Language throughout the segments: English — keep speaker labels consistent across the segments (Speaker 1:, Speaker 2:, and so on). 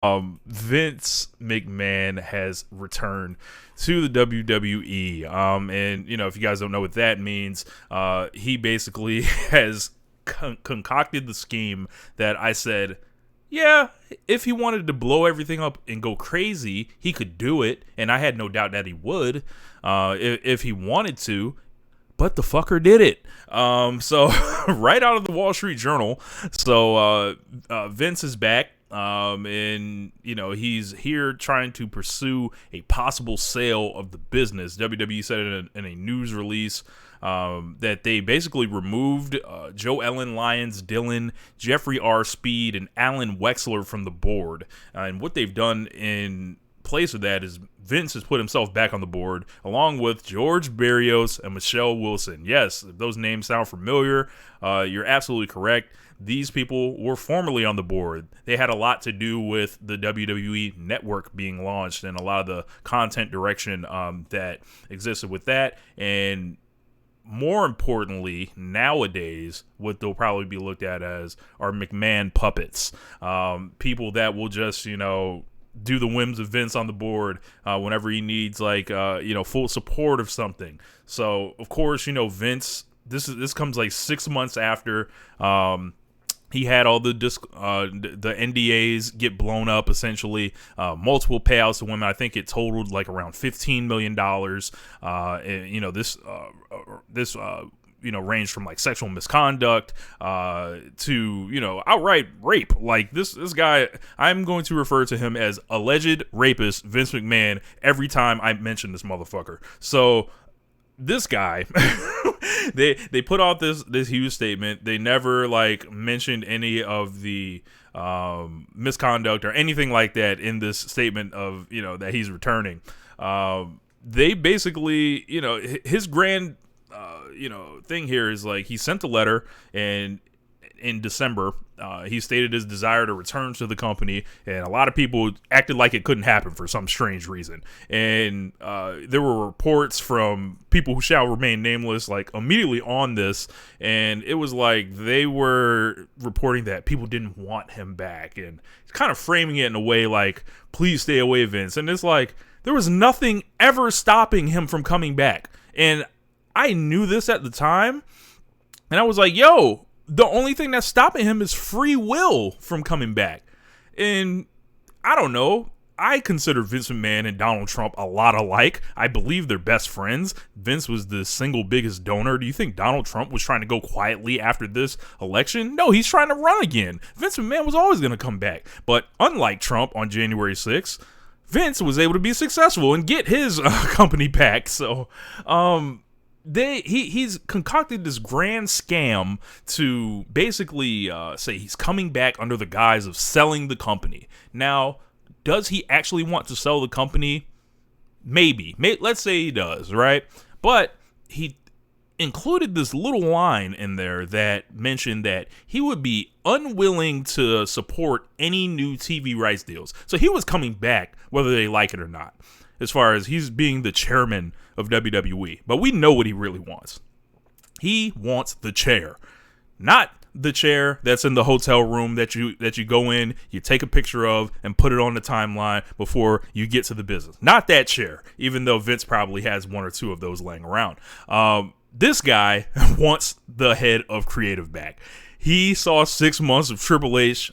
Speaker 1: Vince McMahon has returned to the WWE. And if you guys don't know what that means, he basically has concocted the scheme that I said, yeah, if he wanted to blow everything up and go crazy, he could do it, and I had no doubt that he would, if he wanted to. But the fucker did it. So right out of the Wall Street Journal. So Vince is back. And he's here trying to pursue a possible sale of the business. WWE said in a news release that they basically removed Joe Ellen Lyons Dillon, Jeffrey R. Speed, and Alan Wexler from the board. And what they've done in place of that is Vince has put himself back on the board along with George Barrios and Michelle Wilson. Yes, if those names sound familiar, you're absolutely correct. These people were formerly on the board. They had a lot to do with the WWE network being launched and a lot of the content direction that existed with that. And more importantly, nowadays, what they'll probably be looked at as are McMahon puppets. People that will just, do the whims of Vince on the board whenever he needs full support of something. So of course, Vince, this comes like 6 months after he had all the NDAs get blown up, essentially, multiple payouts to women. I think it totaled like around $15 million. And, this ranged from like sexual misconduct to outright rape. Like this guy, I'm going to refer to him as alleged rapist Vince McMahon every time I mention this motherfucker. So this guy, they put out this huge statement. They never mentioned any of the misconduct or anything like that in this statement of that he's returning. They basically his grand thing here is he sent a letter, and in December he stated his desire to return to the company, and a lot of people acted like it couldn't happen for some strange reason. And there were reports from people who shall remain nameless immediately on this, and it was they were reporting that people didn't want him back and kind of framing it in a way please stay away, Vince. And it's there was nothing ever stopping him from coming back, and I knew this at the time, and I was yo, the only thing that's stopping him is free will from coming back. And I don't know. I consider Vince McMahon and Donald Trump a lot alike. I believe they're best friends. Vince was the single biggest donor. Do you think Donald Trump was trying to go quietly after this election? No, he's trying to run again. Vince McMahon was always going to come back. But unlike Trump on January 6th, Vince was able to be successful and get his company back. So, he's concocted this grand scam to basically say he's coming back under the guise of selling the company. Now, does he actually want to sell the company? Maybe. Let's say he does, right? But he included this little line in there that mentioned that he would be unwilling to support any new TV rights deals. So he was coming back whether they like it or not, as far as he's being the chairman of WWE. But we know what he really wants. He wants the chair. Not the chair that's in the hotel room that you go in, you take a picture of, and put it on the timeline before you get to the business. Not that chair, even though Vince probably has one or two of those laying around. This guy wants the head of creative back. He saw 6 months of Triple H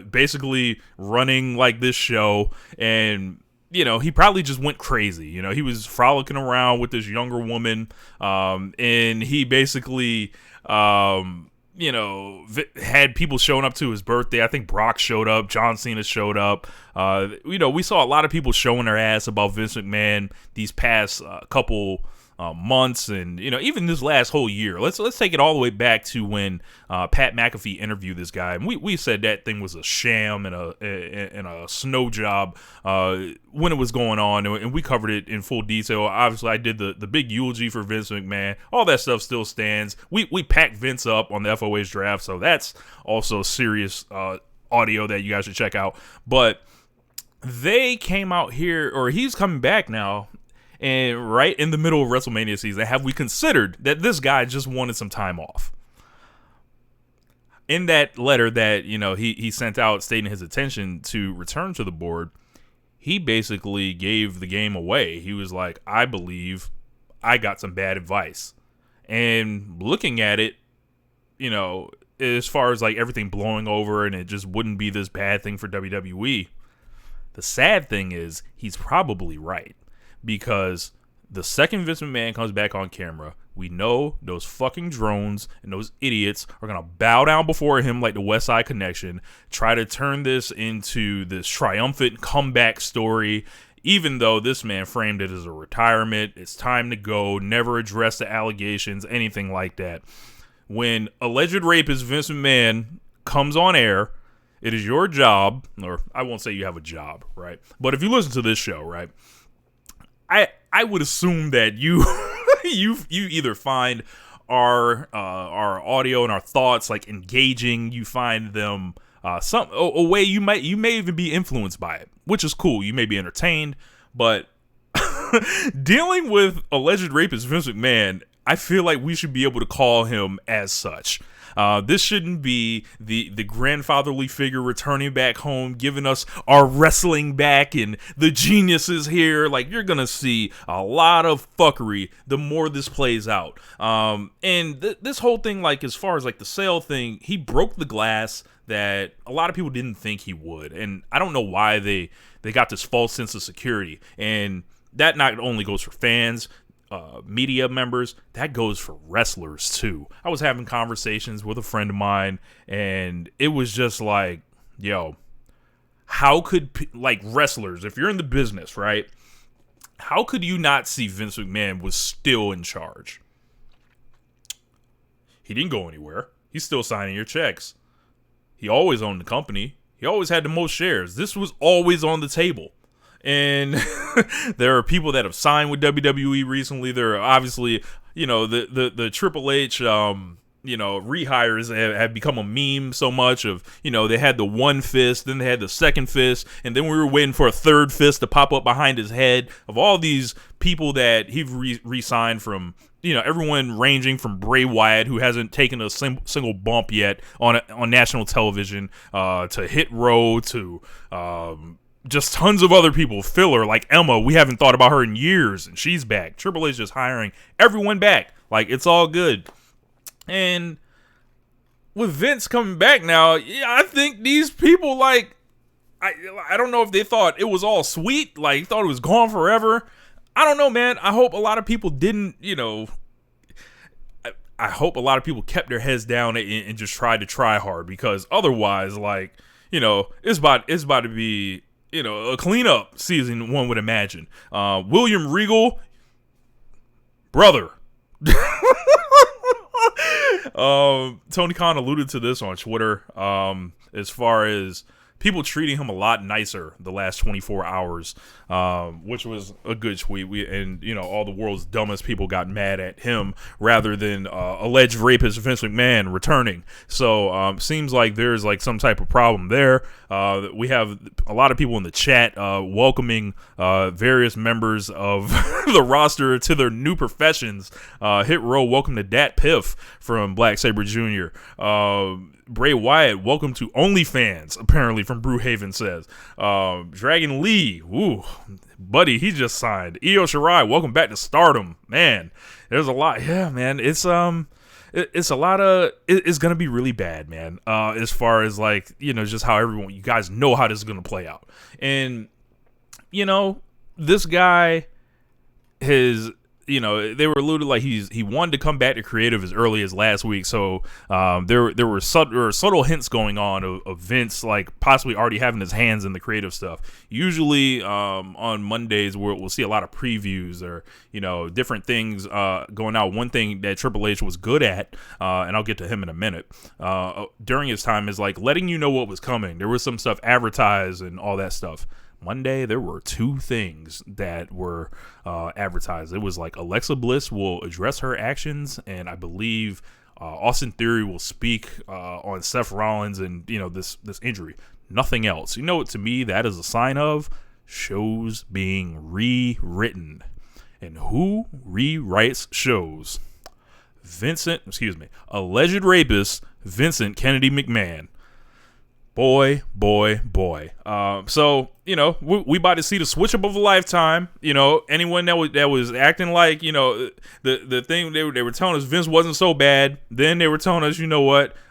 Speaker 1: basically running this show, and he probably just went crazy. He was frolicking around with this younger woman, and he basically, had people showing up to his birthday. I think Brock showed up, John Cena showed up. We saw a lot of people showing their ass about Vince McMahon these past couple months, and even this last whole year. Let's take it all the way back to when Pat McAfee interviewed this guy, and we said that thing was a sham and a snow job when it was going on, and we covered it in full detail. Obviously, I did the big eulogy for Vince McMahon. All that stuff still stands. We packed Vince up on the FOH draft, so that's also serious audio that you guys should check out. But they came out here, or he's coming back now. And right in the middle of WrestleMania season, have we considered that this guy just wanted some time off? in that letter that, he sent out stating his intention to return to the board, he basically gave the game away. He was like, I believe I got some bad advice. And looking at it, as far as like everything blowing over and it just wouldn't be this bad thing for WWE, the sad thing is he's probably right. Because the second Vince McMahon comes back on camera, we know those fucking drones and those idiots are going to bow down before him like the West Side Connection, try to turn this into this triumphant comeback story, even though this man framed it as a retirement. It's time to go, never address the allegations, anything like that. When alleged rapist Vince McMahon comes on air, it is your job, or I won't say you have a job, right? But if you listen to this show, right, I would assume that you you either find our audio and our thoughts like engaging, you find them a way you may even be influenced by it, which is cool. You may be entertained, but dealing with alleged rapist Vince McMahon, I feel like we should be able to call him as such. This shouldn't be the grandfatherly figure returning back home, giving us our wrestling back and the geniuses here. Like, you're going to see a lot of fuckery the more this plays out. And this whole thing, like, as far as like the sale thing, he broke the glass that a lot of people didn't think he would. And I don't know why they got this false sense of security. And that not only goes for fans, media members, that goes for wrestlers too. I was having conversations with a friend of mine, and it was just like, yo, how could like wrestlers, if you're in the business, right, how could you not see Vince McMahon was still in charge? He didn't go anywhere. He's still signing your checks. He always owned the company. He always had the most shares. This was always on the table. And there are people that have signed with WWE recently. There are obviously, the Triple H, rehires have become a meme so much of, they had the one fist, then they had the second fist, and then we were waiting for a third fist to pop up behind his head of all these people that he re-signed from, everyone ranging from Bray Wyatt, who hasn't taken a single bump yet on national television, to Hit Row, to, just tons of other people. Filler like Emma, we haven't thought about her in years, and she's back. Triple H just hiring everyone back. Like, it's all good. And with Vince coming back now, yeah, I think these people, like, I don't know if they thought it was all sweet, like thought it was gone forever. I don't know, man. I hope a lot of people didn't, I hope a lot of people kept their heads down and just tried to try hard, because otherwise, like, it's about to be, a cleanup season, one would imagine. William Regal, brother. Tony Khan alluded to this on Twitter, as far as people treating him a lot nicer the last 24 hours, which was a good tweet. All the world's dumbest people got mad at him rather than alleged rapist Vince McMahon returning. So seems like there's like some type of problem there. We have a lot of people in the chat welcoming various members of the roster to their new professions. Hit Row, welcome to Dat Piff from Black Sabre Jr. Bray Wyatt, welcome to OnlyFans, apparently, from Brewhaven says. Dragon Lee, ooh, buddy, he just signed. Io Shirai, welcome back to Stardom. Man, there's a lot. Yeah, man, it's a lot of, it's going to be really bad, man, as far as, like, just how you guys know how this is going to play out. And, this guy has, they were alluded like he wanted to come back to creative as early as last week. So there were subtle hints going on of Vince like possibly already having his hands in the creative stuff. Usually on Mondays we'll see a lot of previews or different things going out. One thing that Triple H was good at, and I'll get to him in a minute, during his time is like letting you know what was coming. There was some stuff advertised and all that stuff. Monday, there were two things that were advertised. It was like Alexa Bliss will address her actions, and I believe Austin Theory will speak on Seth Rollins and this injury. Nothing else. To me, that is a sign of shows being rewritten. And who rewrites shows? alleged rapist Vincent Kennedy McMahon. Boy. So, we about to see the switch up of a lifetime. Anyone that was acting like, the thing they were telling us Vince wasn't so bad. Then they were telling us,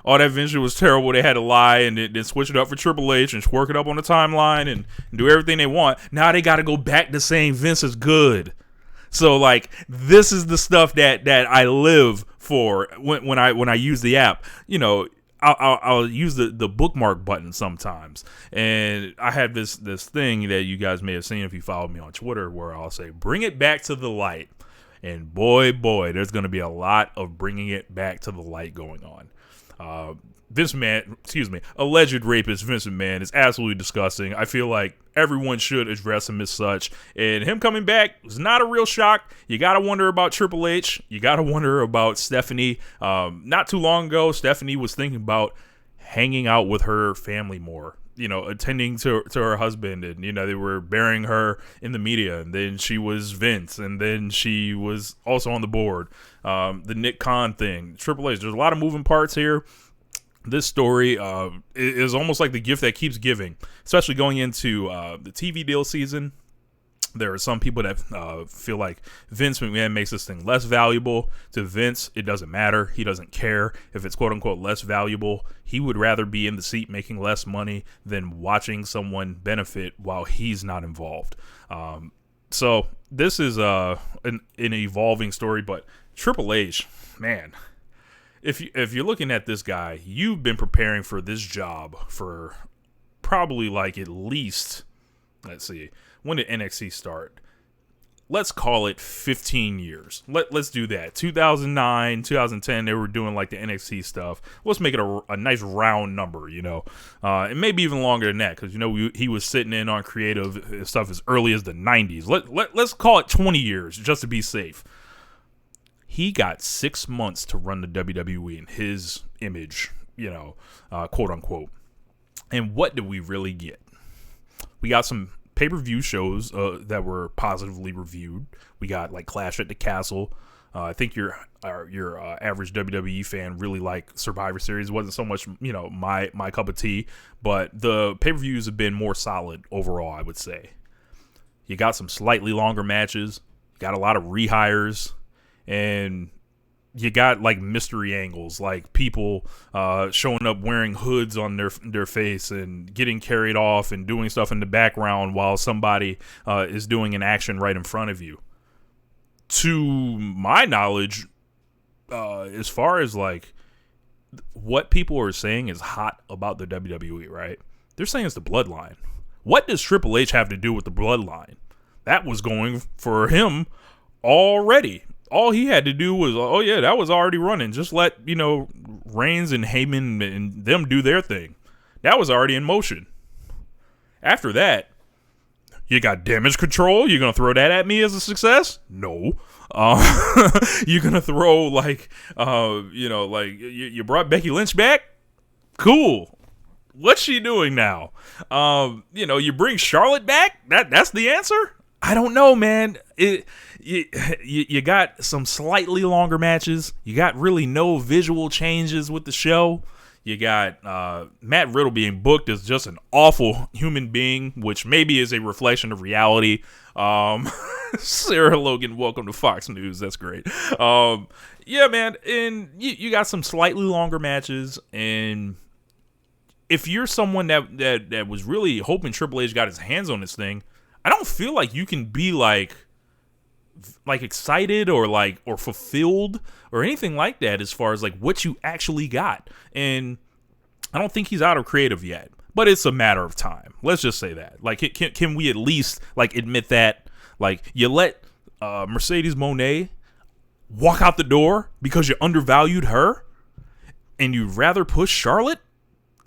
Speaker 1: all that Vince was terrible. They had to lie and then switch it up for Triple H and work it up on the timeline and do everything they want. Now they got to go back to saying Vince is good. So, like, this is the stuff that I live for when I use the app. I'll use the bookmark button sometimes, and I have this thing that you guys may have seen if you follow me on Twitter, where I'll say bring it back to the light, and boy, there's going to be a lot of bringing it back to the light going on. Alleged rapist Vince McMahon is absolutely disgusting. I feel like everyone should address him as such, and him coming back was not a real shock. You gotta wonder about Triple H. You gotta wonder about Stephanie. Not too long ago, Stephanie was thinking about hanging out with her family more, attending to her husband, and they were burying her in the media, and then she was Vince, and then she was also on the board. The Nick Khan thing, Triple H, there's a lot of moving parts here. This story is almost like the gift that keeps giving, especially going into the TV deal season. There are some people that feel like Vince McMahon makes this thing less valuable. To Vince, it doesn't matter. He doesn't care if it's quote-unquote less valuable. He would rather be in the seat making less money than watching someone benefit while he's not involved. So this is an evolving story, but Triple H, man, if you're looking at this guy, you've been preparing for this job for probably like at least, let's see, when did NXT start? Let's call it 15 years. Let's do that. 2009, 2010, they were doing like the NXT stuff. Let's make it a nice round number, and maybe even longer than that, because he was sitting in on creative stuff as early as the 90s. Let's call it 20 years just to be safe. He got 6 months to run the WWE in his image, quote unquote. And what did we really get? We got some pay-per-view shows that were positively reviewed. We got like Clash at the Castle. I think your average WWE fan really liked Survivor Series. It wasn't so much, my cup of tea, but the pay-per-views have been more solid overall, I would say. You got some slightly longer matches. You got a lot of rehires. And you got like mystery angles, like people showing up wearing hoods on their face and getting carried off and doing stuff in the background while somebody is doing an action right in front of you. To my knowledge, as far as like what people are saying is hot about the WWE, right? They're saying it's the bloodline. What does Triple H have to do with the bloodline? That was going for him already. All he had to do was, that was already running. Just let, Reigns and Heyman and them do their thing. That was already in motion. After that, you got Damage Control. You're going to throw that at me as a success? No. You're going to throw, you brought Becky Lynch back? Cool. What's she doing now? You bring Charlotte back? That's the answer? I don't know, man. You got some slightly longer matches. You got really no visual changes with the show. You got Matt Riddle being booked as just an awful human being, which maybe is a reflection of reality. Sarah Logan, welcome to Fox News. That's great. Yeah, man. And you got some slightly longer matches. And if you're someone that was really hoping Triple H got his hands on this thing, I don't feel like you can be like excited or fulfilled or anything like that as far as like what you actually got. And I don't think he's out of creative yet, but it's a matter of time. Let's just say that. Like, can we at least like admit that? Like, you let Mercedes Moné walk out the door because you undervalued her, and you'd rather push Charlotte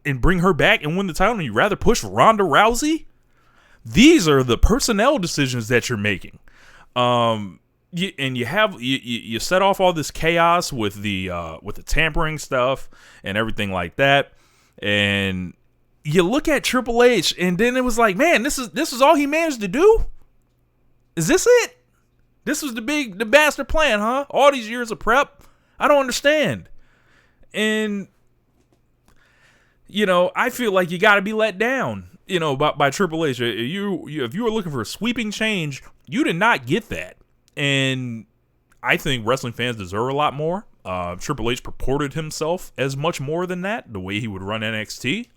Speaker 1: and bring her back and win the title, and you'd rather push Ronda Rousey? These are the personnel decisions that you're making. You set off all this chaos with the tampering stuff and everything like that, and you look at Triple H, and then it was like, man, this is all he managed to do. Is this it? This was the master plan, huh? All these years of prep, I don't understand. And, I feel like you got to be let down, by Triple H. If you were looking for a sweeping change, you did not get that. And I think wrestling fans deserve a lot more. Triple H purported himself as much more than that, the way he would run NXT. He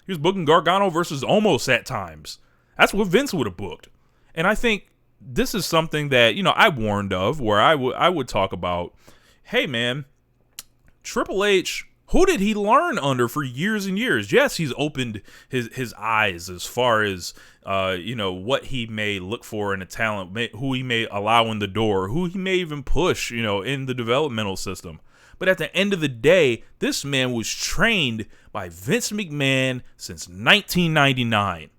Speaker 1: was booking Gargano versus Omos at times. That's what Vince would have booked. And I think this is something that, I warned of, where I would talk about, hey, man, Triple H, who did he learn under for years and years? Yes, he's opened his eyes as far as, what he may look for in a talent, who he may allow in the door, who he may even push, in the developmental system. But at the end of the day, this man was trained by Vince McMahon since 1999.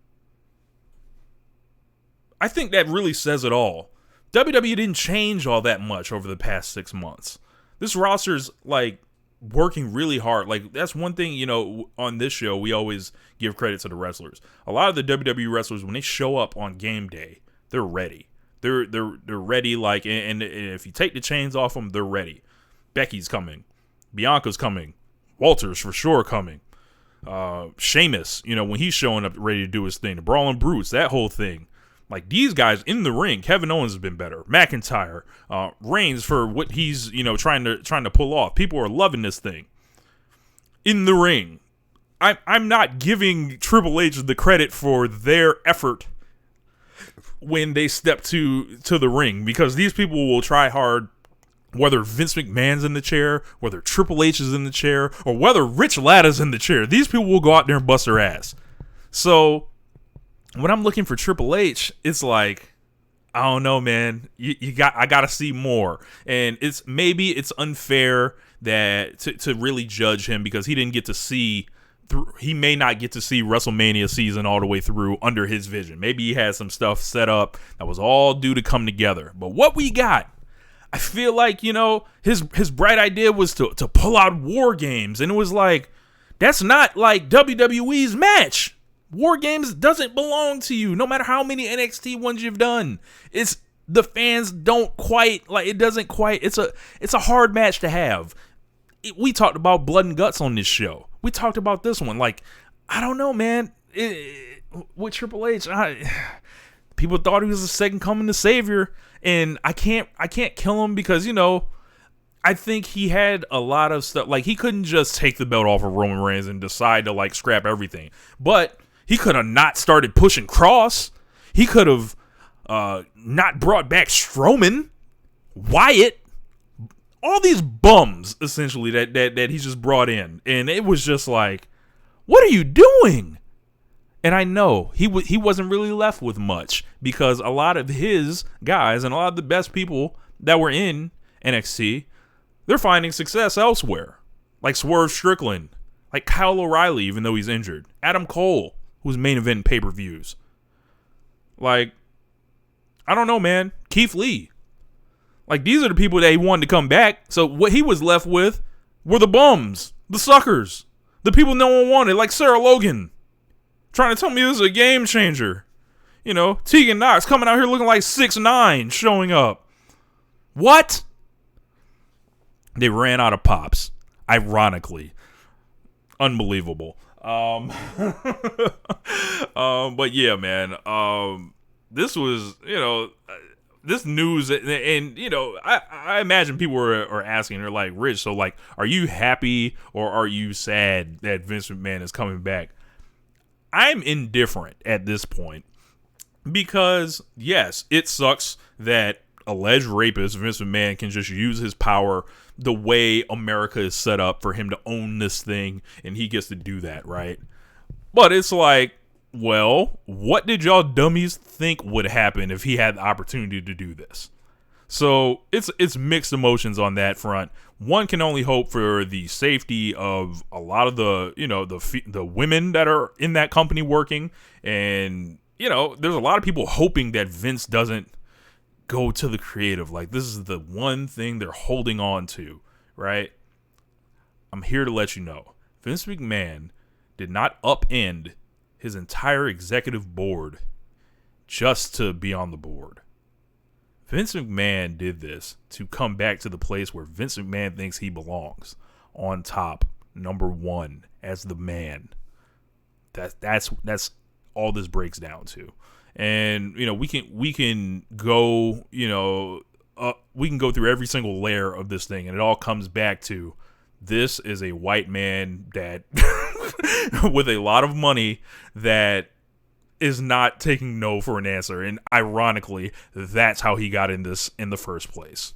Speaker 1: I think that really says it all. WWE didn't change all that much over the past 6 months. This roster's working really hard. That's one thing, on this show, we always give credit to the wrestlers. A lot of the WWE wrestlers, when they show up on game day, they're ready. They're ready, and if you take the chains off them, they're ready. Becky's coming. Bianca's coming. Walter's for sure coming. Sheamus, when he's showing up ready to do his thing. The Brawling Brutes, that whole thing. These guys in the ring, Kevin Owens has been better. McIntyre, Reigns for what he's, trying to pull off. People are loving this thing. In the ring, I'm not giving Triple H the credit for their effort when they step to the ring, because these people will try hard, whether Vince McMahon's in the chair, whether Triple H is in the chair, or whether Rich Latta's in the chair. These people will go out there and bust their ass. So when I'm looking for Triple H, it's I don't know, man. I gotta see more, and it's unfair that to really judge him because he didn't get to see through. He may not get to see WrestleMania season all the way through under his vision. Maybe he had some stuff set up that was all due to come together. But what we got, I feel like his bright idea was to pull out War Games, and it was that's not WWE's match. War Games doesn't belong to you, no matter how many NXT ones you've done. It's the fans don't quite it doesn't quite. It's a hard match to have. We talked about Blood and Guts on this show. We talked about this one. I don't know, man. With Triple H, people thought he was the second coming to Savior, and I can't kill him because I think he had a lot of stuff. He couldn't just take the belt off of Roman Reigns and decide to scrap everything, but he could have not started pushing Cross. He could have not brought back Strowman, Wyatt, all these bums essentially that he's just brought in, and it was just what are you doing? And I know he wasn't really left with much because a lot of his guys and a lot of the best people that were in NXT, they're finding success elsewhere, like Swerve Strickland, like Kyle O'Reilly, even though he's injured, Adam Cole, who's main event pay-per-views. I don't know, man. Keith Lee. These are the people that he wanted to come back. So what he was left with were the bums, the suckers, the people no one wanted, like Sarah Logan, trying to tell me this is a game changer. Tegan Knox coming out here looking like 6'9", showing up. What? They ran out of pops. Ironically. Unbelievable. But yeah, man, this was, this news, and I imagine people are asking, they're like, Rich, so are you happy or are you sad that Vince McMahon is coming back? I'm indifferent at this point because yes, it sucks that alleged rapist Vince McMahon can just use his power the way America is set up for him to own this thing, and he gets to do that, right? But it's well, what did y'all dummies think would happen if he had the opportunity to do this? So it's mixed emotions on that front. One can only hope for the safety of a lot of the the women that are in that company working, and there's a lot of people hoping that Vince doesn't go to the creative. This is the one thing they're holding on to, right? I'm here to let you know, Vince McMahon did not upend his entire executive board just to be on the board. Vince McMahon did this to come back to the place where Vince McMahon thinks he belongs, on top, number one, as the man. That's all this breaks down to. And we can go we can go through every single layer of this thing, and it all comes back to, this is a white man that with a lot of money that is not taking no for an answer. And ironically, that's how he got in this in the first place.